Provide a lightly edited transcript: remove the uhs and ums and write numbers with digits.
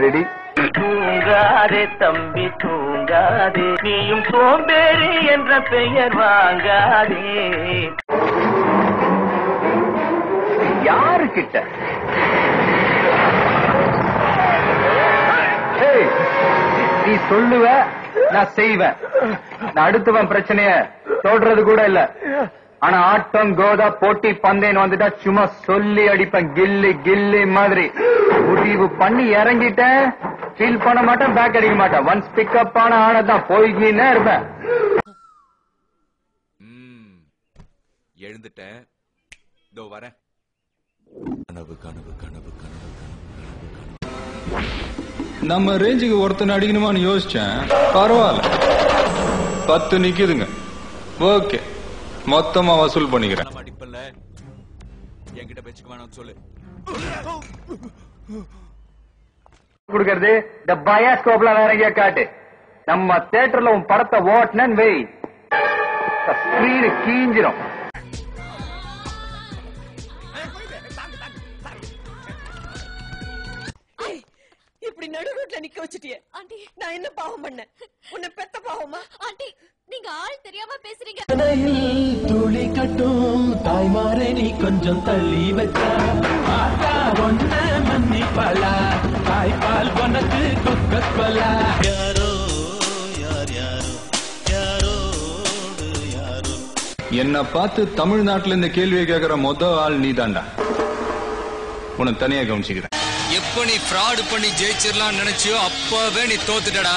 Ready. தூங்காதே தம்பி தூங்காதே, நீயும் சோம்பேறி என்ற பெயர் வாங்காதே. யாரு கிட்ட நீ சொல்லுவ, நான் செய்வேன். நான் அடுத்தவன் பிரச்சனைய சொல்றது கூட இல்ல. ஆனா ஆட்டம் கோதா போட்டி பந்தேன்னு வந்துட்டா சும்மா சொல்லி அடிப்பேன், கில்லி கில்லி மாதிரி. முடிவு பண்ணி இறங்கிட்டேன், ஃபீல் பண்ண மாட்டேன், பேக் அடிக்க மாட்டேன். ஒன்ஸ் பிக்கப் ஆன ஆனதான் போய்கின்னே இருப்பேன். எழுந்துட்டேன், இதோ வரேன். கனவு கனவு கனவு கனவு நம்ம ரேஞ்சுக்கு ஒருத்தனை அடிக்கணுமான்னு யோசிச்சேன். பரவாயில்ல, 10 நிக்குதுங்க. ஓகே, மொத்தமா வசூல் பண்ணிக்கிறேன். அடிப்பல்ல, என்கிட்ட வச்சுக்க வேணாம் சொல்லு. கொடுக்கறது இந்த பயாஸ்கோப்ல வேற எங்கேயா காட்டு. நம்ம தியேட்டர்ல உன் படத்தை ஓட்டுனேன்னு வை, ஸ்கிரீனு கீஞ்சிரும். இப்படி நடுரோட்ல நிக்க வச்சிட்டியே ஆண்டி, நான் என்ன பாவம் பண்ணேன்? உன்னை பெத்த பாவமா? ஆண்டி, நீங்க ஆள் தெரியாம பேசுறீங்க. துளி கட்டும் தாய்மாரை நீ கொஞ்சம் தள்ளி வச்சா ஒன்ன மன்னிப்பலா, தாய்பால் உனக்கு கொக்கலா. யாரோ யார் யாரோ யாரோடு யாரோ. என்ன பார்த்து தமிழ்நாட்டுல இந்த கேள்வியை கேட்கிற மொத ஆள் நீ தாண்டா. உனக்கு தனியா கவனிச்சுக்கிறேன். எப்ப நீ ஃப்ராட் பண்ணி ஜெயிச்சிடலாம் நினைச்சியோ அப்பவே நீ தோத்துட்டடா.